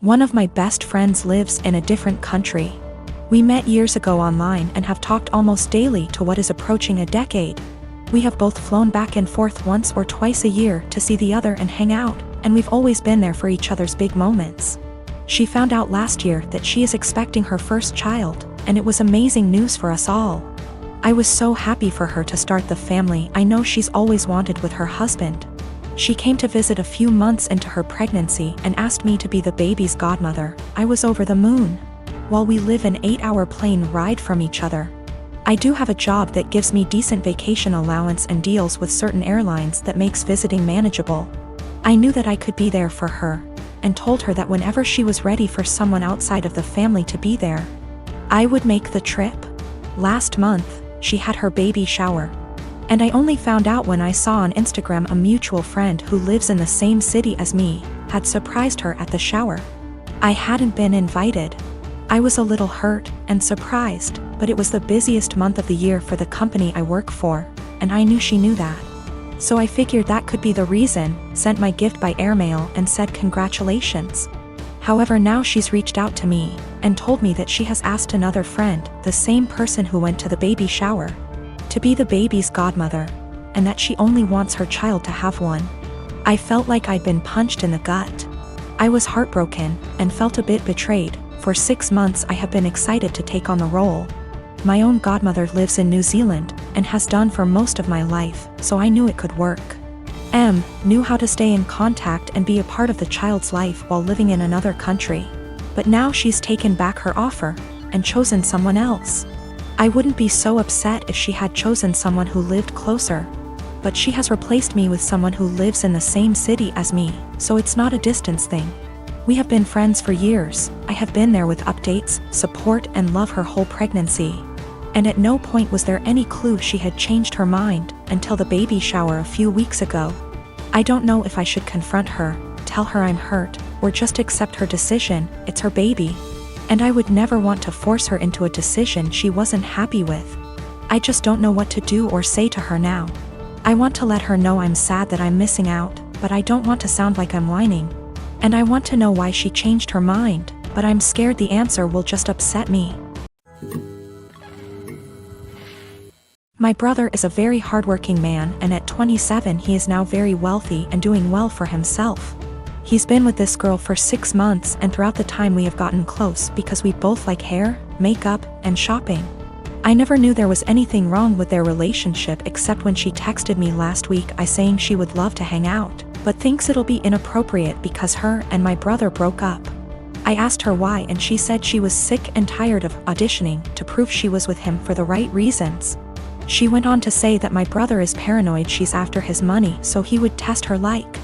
One of my best friends lives in a different country. We met years ago online and have talked almost daily to what is approaching a decade. We have both flown back and forth once or twice a year to see the other and hang out, and we've always been there for each other's big moments. She found out last year that she is expecting her first child, and it was amazing news for us all. I was so happy for her to start the family I know she's always wanted with her husband. She came to visit a few months into her pregnancy and asked me to be the baby's godmother. I was over the moon. While we live an 8-hour plane ride from each other. I do have a job that gives me decent vacation allowance and deals with certain airlines that makes visiting manageable. I knew that I could be there for her, and told her that whenever she was ready for someone outside of the family to be there, I would make the trip. Last month, she had her baby shower. And I only found out when I saw on Instagram a mutual friend who lives in the same city as me, had surprised her at the shower. I hadn't been invited. I was a little hurt and surprised, but it was the busiest month of the year for the company I work for, and I knew she knew that. So I figured that could be the reason, sent my gift by airmail and said congratulations. However, now she's reached out to me, and told me that she has asked another friend, the same person who went to the baby shower, to be the baby's godmother, and that she only wants her child to have one. I felt like I'd been punched in the gut. I was heartbroken, and felt a bit betrayed. For 6 months I have been excited to take on the role. My own godmother lives in New Zealand, and has done for most of my life, so I knew it could work. Knew how to stay in contact and be a part of the child's life while living in another country. But now she's taken back her offer, and chosen someone else. I wouldn't be so upset if she had chosen someone who lived closer. But she has replaced me with someone who lives in the same city as me, so it's not a distance thing. We have been friends for years. I have been there with updates, support and love her whole pregnancy. And at no point was there any clue she had changed her mind, until the baby shower a few weeks ago. I don't know if I should confront her, tell her I'm hurt, or just accept her decision. It's her baby. And I would never want to force her into a decision she wasn't happy with. I just don't know what to do or say to her now. I want to let her know I'm sad that I'm missing out, but I don't want to sound like I'm whining. And I want to know why she changed her mind, but I'm scared the answer will just upset me. My brother is a very hardworking man, and at 27 he is now very wealthy and doing well for himself. He's been with this girl for 6 months, and throughout the time we have gotten close because we both like hair, makeup, and shopping. I never knew there was anything wrong with their relationship except when she texted me last week saying she would love to hang out, but thinks it'll be inappropriate because her and my brother broke up. I asked her why, and she said she was sick and tired of auditioning to prove she was with him for the right reasons. She went on to say that my brother is paranoid she's after his money, so he would test her, like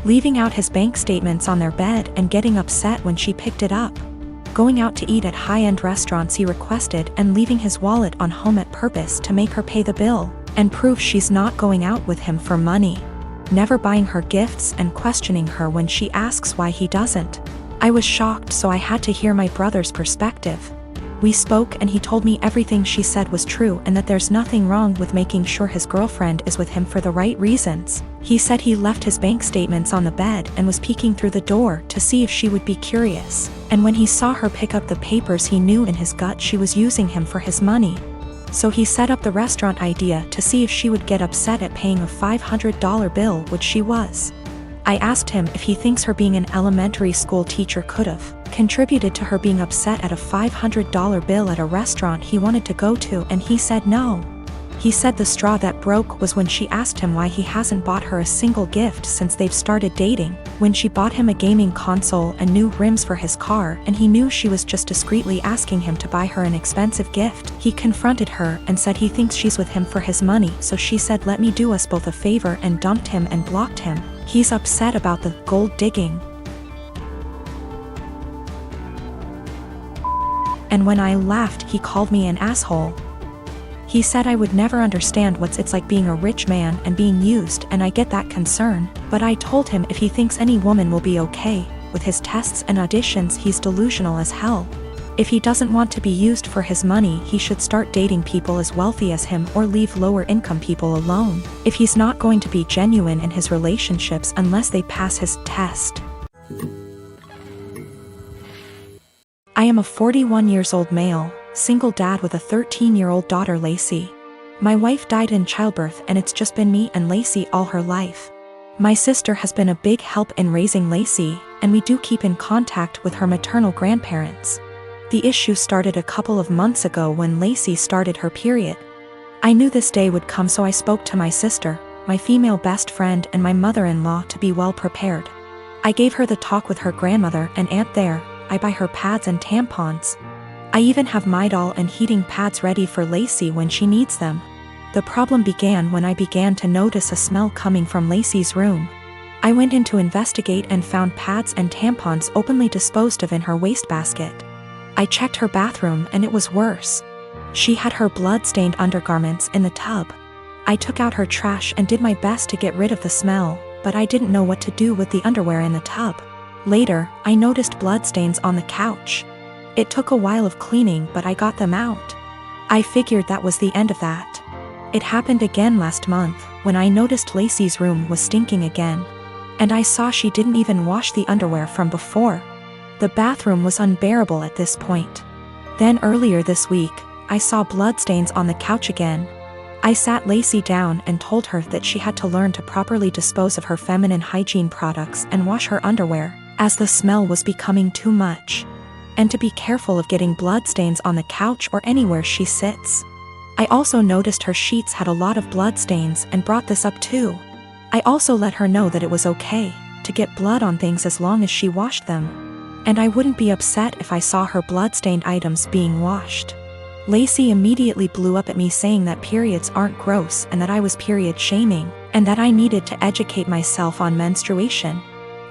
leaving out his bank statements on their bed and getting upset when she picked it up, going out to eat at high-end restaurants he requested and leaving his wallet on home at purpose to make her pay the bill and prove she's not going out with him for money, never buying her gifts and questioning her when she asks why he doesn't. I was shocked, so I had to hear my brother's perspective. We spoke and he told me everything she said was true and that there's nothing wrong with making sure his girlfriend is with him for the right reasons. He said he left his bank statements on the bed and was peeking through the door to see if she would be curious. And when he saw her pick up the papers, he knew in his gut she was using him for his money. So he set up the restaurant idea to see if she would get upset at paying a $500 bill, which she was. I asked him if he thinks her being an elementary school teacher could have contributed to her being upset at a $500 bill at a restaurant he wanted to go to, and he said no. He said the straw that broke was when she asked him why he hasn't bought her a single gift since they've started dating, when she bought him a gaming console and new rims for his car, and he knew she was just discreetly asking him to buy her an expensive gift. He confronted her and said he thinks she's with him for his money, so she said let me do us both a favor and dumped him and blocked him. He's upset about the gold digging. And when I laughed, he called me an asshole. He said I would never understand what it's like being a rich man and being used, and I get that concern, but I told him if he thinks any woman will be okay with his tests and auditions, he's delusional as hell. If he doesn't want to be used for his money, he should start dating people as wealthy as him or leave lower income people alone, if he's not going to be genuine in his relationships unless they pass his test. I am a 41 years old male, single dad with a 13-year-old daughter Lacey. My wife died in childbirth and it's just been me and Lacey all her life. My sister has been a big help in raising Lacey, and we do keep in contact with her maternal grandparents. The issue started a couple of months ago when Lacey started her period. I knew this day would come, so I spoke to my sister, my female best friend, and my mother-in-law to be well prepared. I gave her the talk with her grandmother and aunt there. I buy her pads and tampons. I even have Midol and heating pads ready for Lacey when she needs them. The problem began when I began to notice a smell coming from Lacey's room. I went in to investigate and found pads and tampons openly disposed of in her wastebasket. I checked her bathroom and it was worse. She had her blood-stained undergarments in the tub. I took out her trash and did my best to get rid of the smell, but I didn't know what to do with the underwear in the tub. Later, I noticed bloodstains on the couch. It took a while of cleaning, but I got them out. I figured that was the end of that. It happened again last month, when I noticed Lacey's room was stinking again. And I saw she didn't even wash the underwear from before. The bathroom was unbearable at this point. Then earlier this week, I saw bloodstains on the couch again. I sat Lacey down and told her that she had to learn to properly dispose of her feminine hygiene products and wash her underwear, as the smell was becoming too much. And to be careful of getting bloodstains on the couch or anywhere she sits. I also noticed her sheets had a lot of bloodstains and brought this up too. I also let her know that it was okay to get blood on things as long as she washed them. And I wouldn't be upset if I saw her bloodstained items being washed. Lacey immediately blew up at me saying that periods aren't gross and that I was period shaming, and that I needed to educate myself on menstruation.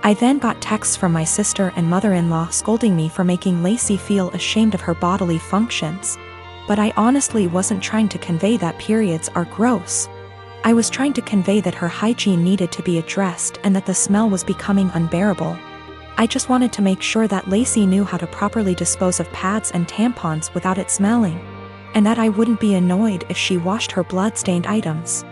I then got texts from my sister and mother-in-law scolding me for making Lacey feel ashamed of her bodily functions. But I honestly wasn't trying to convey that periods are gross. I was trying to convey that her hygiene needed to be addressed and that the smell was becoming unbearable. I just wanted to make sure that Lacey knew how to properly dispose of pads and tampons without it smelling, and that I wouldn't be annoyed if she washed her blood-stained items.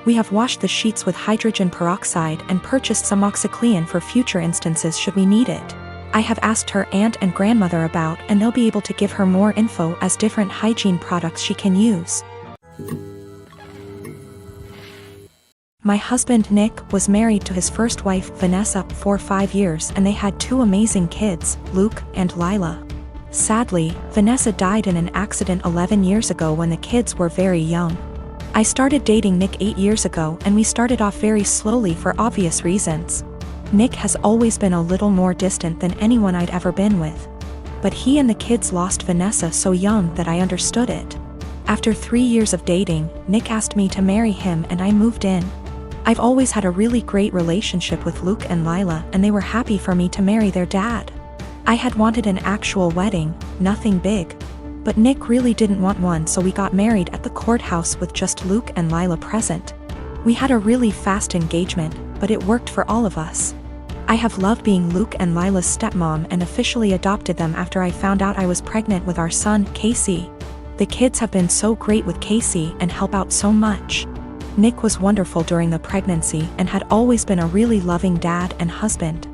We have washed the sheets with hydrogen peroxide and purchased some OxyClean for future instances should we need it. I have asked her aunt and grandmother about, and they'll be able to give her more info as different hygiene products she can use. My husband Nick was married to his first wife Vanessa for 5 years, and they had 2 amazing kids, Luke and Lila. Sadly, Vanessa died in an accident 11 years ago when the kids were very young. I started dating Nick 8 years ago, and we started off very slowly for obvious reasons. Nick has always been a little more distant than anyone I'd ever been with. But he and the kids lost Vanessa so young that I understood it. After 3 years of dating, Nick asked me to marry him and I moved in. I've always had a really great relationship with Luke and Lila, and they were happy for me to marry their dad. I had wanted an actual wedding, nothing big. But Nick really didn't want one, so we got married at the courthouse with just Luke and Lila present. We had a really fast engagement, but it worked for all of us. I have loved being Luke and Lila's stepmom and officially adopted them after I found out I was pregnant with our son, Casey. The kids have been so great with Casey and help out so much. Nick was wonderful during the pregnancy and had always been a really loving dad and husband.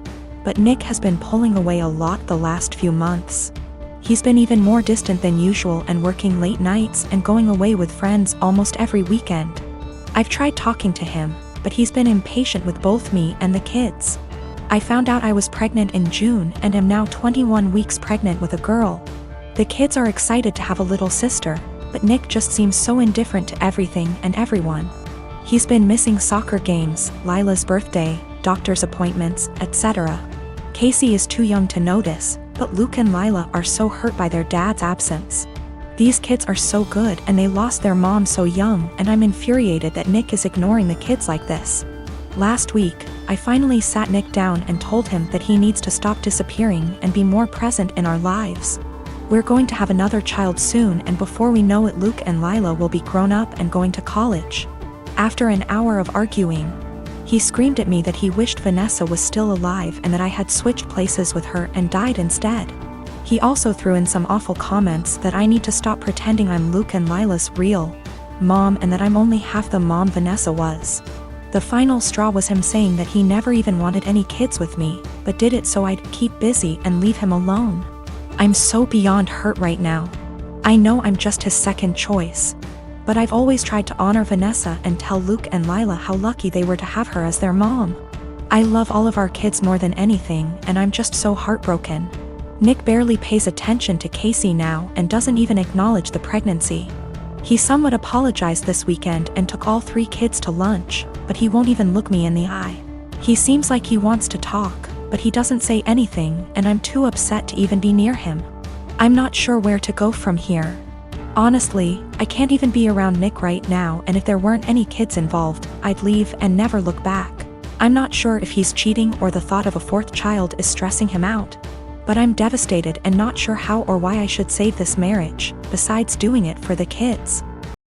But Nick has been pulling away a lot the last few months. He's been even more distant than usual and working late nights and going away with friends almost every weekend. I've tried talking to him, but he's been impatient with both me and the kids. I found out I was pregnant in June and am now 21 weeks pregnant with a girl. The kids are excited to have a little sister, but Nick just seems so indifferent to everything and everyone. He's been missing soccer games, Lila's birthday, doctor's appointments, etc. Casey is too young to notice, but Luke and Lila are so hurt by their dad's absence. These kids are so good and they lost their mom so young, and I'm infuriated that Nick is ignoring the kids like this. Last week, I finally sat Nick down and told him that he needs to stop disappearing and be more present in our lives. We're going to have another child soon, and before we know it Luke and Lila will be grown up and going to college. After an hour of arguing, he screamed at me that he wished Vanessa was still alive and that I had switched places with her and died instead. He also threw in some awful comments that I need to stop pretending I'm Luke and Lila's real mom and that I'm only half the mom Vanessa was. The final straw was him saying that he never even wanted any kids with me, but did it so I'd keep busy and leave him alone. I'm so beyond hurt right now. I know I'm just his second choice. But I've always tried to honor Vanessa and tell Luke and Lila how lucky they were to have her as their mom. I love all of our kids more than anything, and I'm just so heartbroken. Nick barely pays attention to Casey now and doesn't even acknowledge the pregnancy. He somewhat apologized this weekend and took all 3 kids to lunch, but he won't even look me in the eye. He seems like he wants to talk, but he doesn't say anything, and I'm too upset to even be near him. I'm not sure where to go from here. Honestly, I can't even be around Nick right now, and if there weren't any kids involved, I'd leave and never look back. I'm not sure if he's cheating or the thought of a 4th child is stressing him out. But I'm devastated and not sure how or why I should save this marriage, besides doing it for the kids.